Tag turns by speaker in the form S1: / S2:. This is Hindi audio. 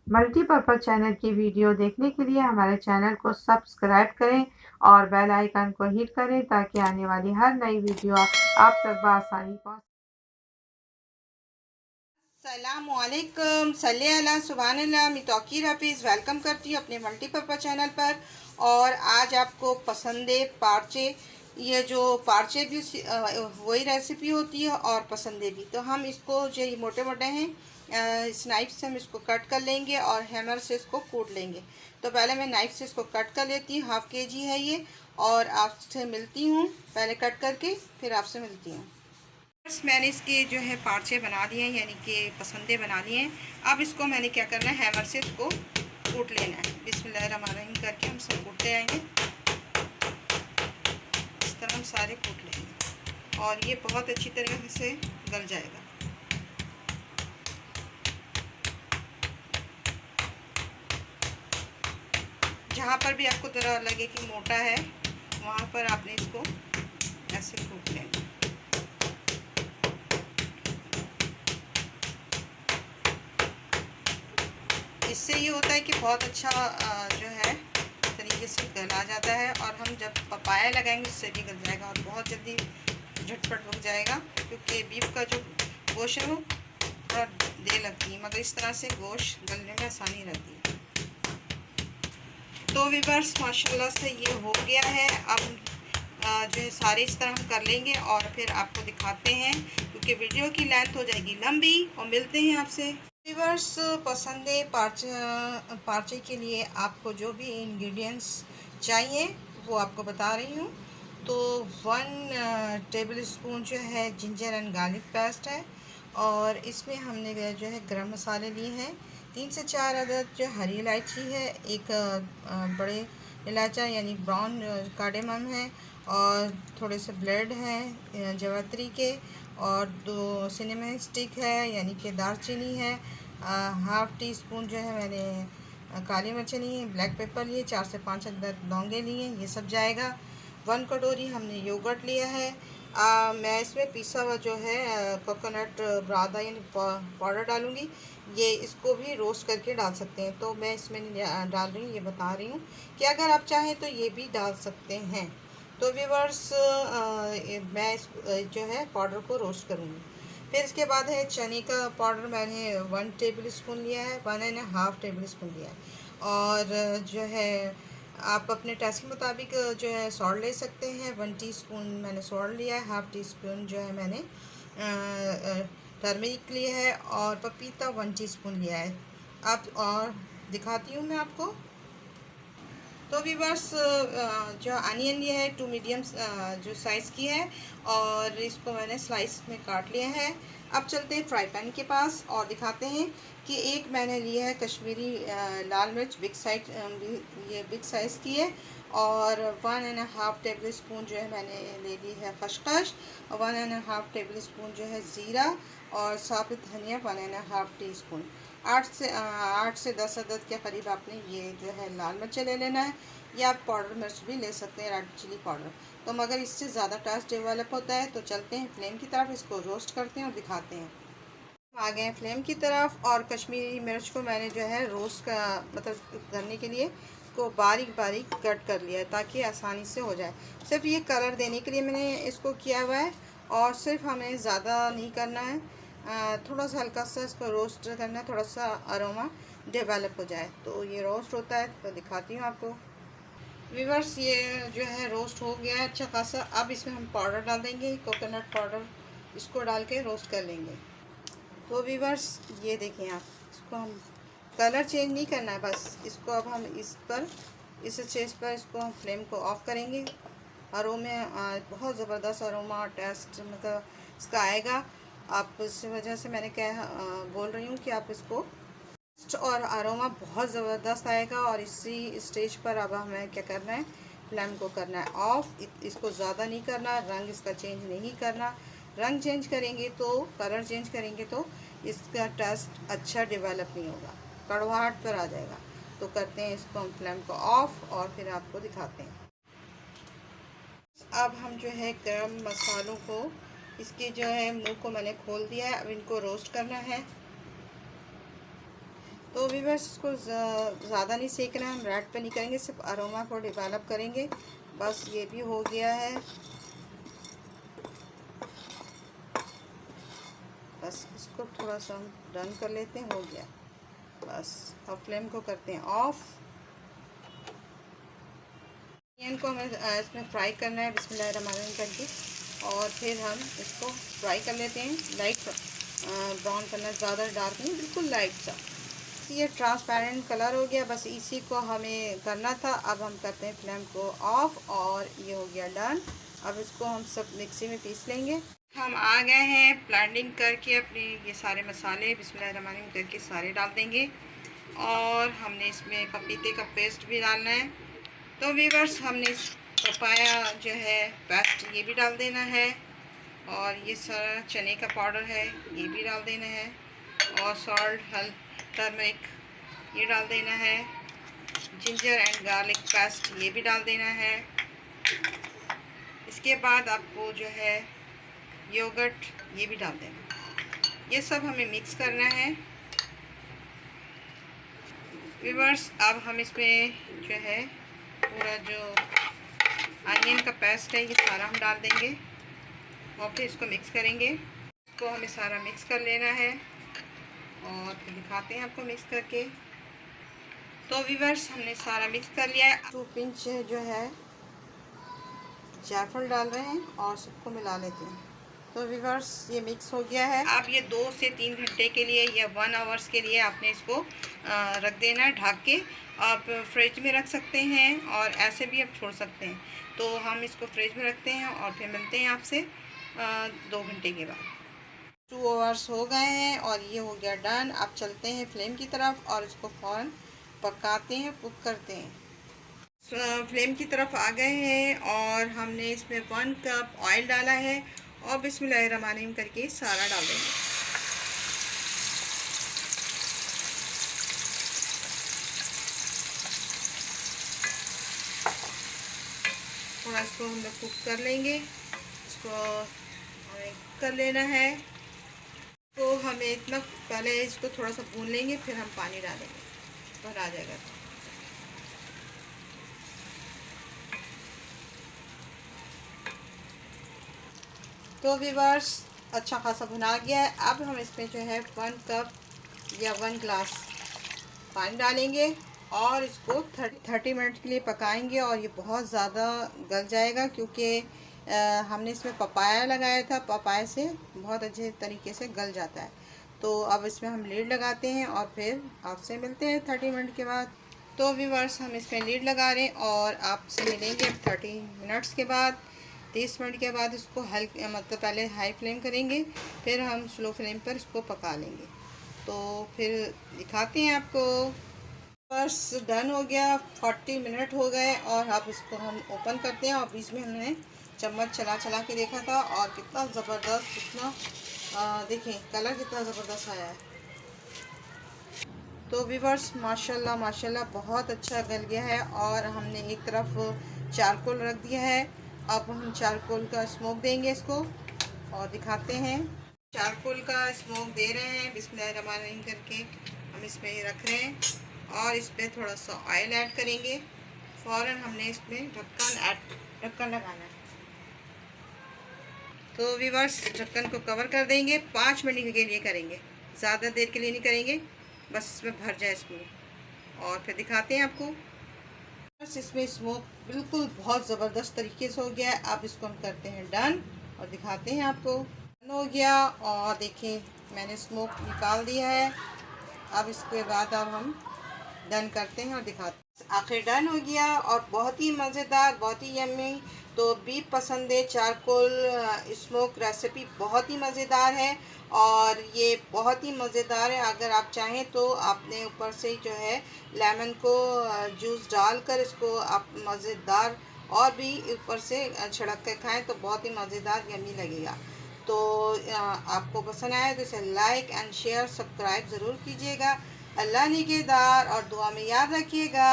S1: मल्टी पर्पज चैनल की वीडियो देखने के लिए हमारे चैनल को सब्सक्राइब करें और बेल आइकन को हिट करें ताकि आने वाली हर नई वीडियो आप तक बआसानी पहुंच।
S2: अस्सलामुअलैकुम, सल्ले अला सुभानअल्लाह। मैं तौकीर हफीज़ वेलकम करती हूँ अपने मल्टीपर्पज़ चैनल पर। और आज आपको पसंद है पार्चे। ये जो पार्चे भी वही रेसिपी होती है और पसंदे भी। तो हम इसको जो ये मोटे मोटे हैं, इस नाइफ़ से हम इसको कट कर लेंगे और हैमर से इसको कूट लेंगे। तो पहले मैं नाइफ़ से इसको कट कर लेती हूँ। हाफ़ के जी है ये। और आपसे मिलती हूँ, पहले कट करके फिर आपसे मिलती हूँ। बस मैंने इसके जो है पार्चे बना दिए हैं, यानी कि पसंदे बना लिए हैं। अब इसको मैंने क्या करना है, हैमर से इसको कूट लेना है। बिस्मिल्लाहिर्रहमानिर्रहीम करके हम सब कूटते आएंगे। इस तरह हम सारे कूट लेंगे और ये बहुत अच्छी तरीके से गल जाएगा। जहाँ पर भी आपको तरह लगे कि मोटा है, वहाँ पर आपने इसको ऐसे कूट लेना। इससे ये होता है कि बहुत अच्छा जो है तरीके से गला जाता है। और हम जब पपाया लगाएंगे उससे भी गल जाएगा और बहुत जल्दी झटपट पक जाएगा, क्योंकि बीफ का जो गोश्त है वो थोड़ा देर लगती है, मगर इस तरह से गोश्त गलने में आसानी रहती है। तो व्यूअर्स माशाल्लाह से ये हो गया है। अब जो है सारे इस तरह हम कर लेंगे और फिर आपको दिखाते हैं, क्योंकि वीडियो की लेंथ हो जाएगी लंबी। और मिलते हैं आपसे। व्यूअर्स पसंद है पार्चे के लिए आपको जो भी इंग्रेडिएंट्स चाहिए वो आपको बता रही हूँ। तो 1 टेबल स्पून जो है जिंजर एंड गार्लिक पेस्ट है। और इसमें हमने जो है गरम मसाले लिए हैं। 3 से 4 अदद जो हरी इलायची है, एक बड़े इलायचा यानी ब्राउन कार्डेमम है, और थोड़े से ब्लेड हैं जावित्री के, और 2 सिनेमन स्टिक है यानी कि दालचीनी है। हाफ़ टी स्पून जो है मैंने काली मिर्च ली है, ब्लैक पेपर लिए, 4 से 5 अदद लौंगे लिए, ये सब जाएगा। 1 कटोरी हमने योगर्ट लिया है। मैं इसमें पिसा हुआ जो है कोकोनट ब्रादा यानी पाउडर डालूँगी। ये इसको भी रोस्ट करके डाल सकते हैं, तो मैं इसमें नहीं डाल रही हूँ, ये बता रही हूँ कि अगर आप चाहें तो ये भी डाल सकते हैं। तो व्यूअर्स मैं इस जो है पाउडर को रोस्ट करूँगी। फिर इसके बाद है चने का पाउडर, मैंने 1 टेबल स्पून लिया है, 1.5 टेबल स्पून लिया है। और जो है आप अपने टेस्ट के मुताबिक जो है सॉल्ट ले सकते हैं। 1 टीस्पून मैंने सॉल्ट लिया है। हाफ़ टी स्पून जो है मैंने टर्मरिक लिया है। और पपीता 1 टीस्पून लिया है। अब और दिखाती हूँ मैं आपको। तो व्यूअर्स जो अनियन लिया है 2 मीडियम जो साइज़ की है, और इसको मैंने स्लाइस में काट लिया है। अब चलते हैं फ्राई पैन के पास और दिखाते हैं कि एक मैंने लिया है कश्मीरी लाल मिर्च ये बिग साइज़ की है। और 1.5 टेबल स्पून जो है मैंने ले ली है खसखस, और 1.5 टेबल स्पून जो है ज़ीरा, और साबुत धनिया 1.5 टी स्पून। 8 से 10 अदद के करीब आपने ये जो है लाल मिर्चें ले लेना है, या आप पाउडर मिर्च भी ले सकते हैं, रेड चिली पाउडर। तो मगर इससे ज़्यादा टेस्ट डेवलप होता है। तो चलते हैं फ्लेम की तरफ, इसको रोस्ट करते हैं और दिखाते हैं। आ गए हैं फ्लेम की तरफ, और कश्मीरी मिर्च को मैंने जो है रोस्ट का मतलब करने के लिए इसको बारीक बारीक कट कर लिया है, ताकि आसानी से हो जाए। सिर्फ ये कलर देने के लिए मैंने इसको किया हुआ है, और सिर्फ हमें ज़्यादा नहीं करना है, थोड़ा सा हल्का सा इसको रोस्ट करना है, थोड़ा सा अरोमा डेवलप हो जाए। तो ये रोस्ट होता है, तो दिखाती हूँ आपको। व्यूअर्स ये जो है रोस्ट हो गया है अच्छा खासा। अब इसमें हम पाउडर डाल देंगे, कोकोनट पाउडर, इसको डाल के रोस्ट कर लेंगे। तो व्यूअर्स ये देखें आप, इसको हम कलर चेंज नहीं करना है, बस इसको अब हम इस स्टेज पर इसको हम फ्लेम को ऑफ करेंगे। अरोमे बहुत ज़बरदस्त अरोमा टेस्ट मतलब इसका आएगा। आप इस वजह से मैंने क्या बोल रही हूँ कि आप इसको और अरोमा बहुत ज़बरदस्त आएगा। और इसी स्टेज पर अब हमें क्या करना है, फ्लेम को करना है ऑफ। इसको ज़्यादा नहीं करना, रंग इसका चेंज नहीं करना। रंग चेंज करेंगे तो कलर चेंज करेंगे तो इसका टेस्ट अच्छा डेवलप नहीं होगा, कड़वाहट पर आ जाएगा। तो करते हैं इसको हम फ्लेम को ऑफ, और फिर आपको दिखाते हैं। अब हम जो है गरम मसालों को, इसके जो है मुंह को मैंने खोल दिया है, अब इनको रोस्ट करना है। तो व्यूअर्स इसको ज़्यादा नहीं सेकना है, हम रेड पे नहीं करेंगे, सिर्फ अरोमा को डेवलप करेंगे। बस ये भी हो गया है। बस इसको थोड़ा सा हम डन कर लेते हैं, हो गया। बस अब फ्लेम को करते हैं ऑफ। अनियन को हमें इसमें फ्राई करना है बिस्मिल्लाहिर्रहमानिर्रहीम करके, और फिर हम इसको फ्राई कर लेते हैं। लाइट ब्राउन करना, ज़्यादा डार्क नहीं, बिल्कुल लाइट सा। ये ट्रांसपेरेंट कलर हो गया, बस इसी को हमें करना था। अब हम करते हैं फ्लेम को ऑफ, और ये हो गया डन। अब इसको हम सब मिक्सी में पीस लेंगे। हम आ गए हैं ब्लेंडिंग करके अपने ये सारे मसाले बिस्मिल्लाहिर्रहमानिर्रहीम करके सारे डाल देंगे, और हमने इसमें पपीते का पेस्ट भी डालना है। तो व्यूअर्स हमने पपाया जो है पेस्ट ये भी डाल देना है, और ये सारा चने का पाउडर है ये भी डाल देना है, और सॉल्ट, टर्मरिक ये डाल देना है, जिंजर एंड गार्लिक पेस्ट ये भी डाल देना है। इसके बाद आपको जो है योगर्ट ये भी डाल देना। ये सब हमें मिक्स करना है व्यूअर्स। अब हम इसमें जो है पूरा जो अनियन का पेस्ट है ये सारा हम डाल देंगे, और फिर इसको मिक्स करेंगे। इसको हमें सारा मिक्स कर लेना है, और फिर दिखाते हैं आपको मिक्स करके। तो व्यूअर्स हमने सारा मिक्स कर लिया है। 2 पिंच जो है जायफल डाल रहे हैं, और सबको मिला लेते हैं। तो व्यूअर्स ये मिक्स हो गया है। आप ये 2 से 3 घंटे के लिए या 1 आवर्स के लिए आपने इसको रख देना है ढक के। आप फ्रिज में रख सकते हैं, और ऐसे भी आप छोड़ सकते हैं। तो हम इसको फ्रिज में रखते हैं, और फिर मिलते हैं आपसे 2 घंटे के बाद। 2 आवर्स हो गए हैं, और ये हो गया डन। अब चलते हैं फ्लेम की तरफ, और इसको फ़ौरन पकाते हैं, कुक करते हैं। फ्लेम की तरफ आ गए हैं, और हमने इसमें 1 कप ऑयल डाला है, और बिस्मिल्लाहिर्रहमानिर्रहीम करके सारा डाल देंगे। थोड़ा इसको हम लोग कुक कर लेंगे, इसको हमें कर लेना है। तो हमें इतना पहले इसको थोड़ा सा भून लेंगे, फिर हम पानी डालेंगे, भर आ जाएगा। तो व्यूअर्स अच्छा खासा भुना गया है। अब हम इसमें जो है 1 कप या 1 ग्लास पानी डालेंगे, और इसको 30 मिनट के लिए पकाएंगे, और ये बहुत ज़्यादा गल जाएगा, क्योंकि हमने इसमें पपाया लगाया था। पपाया से बहुत अच्छे तरीके से गल जाता है। तो अब इसमें हम लीड लगाते हैं, और फिर आपसे मिलते हैं 30 मिनट के बाद। तो व्यूअर्स हम इसमें लीड लगा रहे हैं, और आपसे मिलेंगे 30 मिनट्स के बाद। 30 मिनट के बाद इसको हल्के मतलब पहले हाई फ्लेम करेंगे, फिर हम स्लो फ्लेम पर इसको पका लेंगे। तो फिर दिखाते हैं आपको। बस डन हो गया, 40 मिनट हो गए, और अब इसको हम ओपन करते हैं। और बीच में हमने चम्मच चला चला के देखा था, और कितना ज़बरदस्त, कितना देखें कलर कितना ज़बरदस्त आया है। तो व्यूअर्स माशाल्लाह माशाल्लाह बहुत अच्छा गल गया है, और हमने एक तरफ चारकोल रख दिया है। अब हम चारकोल का स्मोक देंगे इसको, और दिखाते हैं। चारकोल का स्मोक दे रहे हैं बिस्मिल्लाहिर्रहमानिर्रहीम करके, हम इसमें रख रहे हैं, और इस पर थोड़ा सा ऑयल ऐड करेंगे। फ़ौरन हमने इसमें ढक्कन लगाना है। तो व्यूअर्स ढक्कन को कवर कर देंगे, 5 मिनट के लिए करेंगे, ज़्यादा देर के लिए नहीं करेंगे, बस इसमें भर जाए स्मोक। और फिर दिखाते हैं आपको। बस इसमें स्मोक बिल्कुल बहुत ज़बरदस्त तरीके से हो गया है। अब इसको हम करते हैं डन, और दिखाते हैं आपको। डन हो गया, और देखें मैंने स्मोक निकाल दिया है। अब इसके बाद अब हम डन करते हैं और दिखाते हैं। आखिर डन हो गया, और बहुत ही मज़ेदार, बहुत ही यम्मी। तो भी पसंद है चारकोल स्मोक रेसिपी, बहुत ही मज़ेदार है, और ये बहुत ही मज़ेदार है। अगर आप चाहें तो आपने ऊपर से जो है लेमन को जूस डालकर इसको आप मज़ेदार और भी ऊपर से छिड़क कर खाएं, तो बहुत ही मज़ेदार यम्मी लगेगा। तो आपको पसंद आए तो इसे लाइक एंड शेयर सब्सक्राइब ज़रूर कीजिएगा। अल्लाह निगहदार, और दुआ में याद रखिएगा।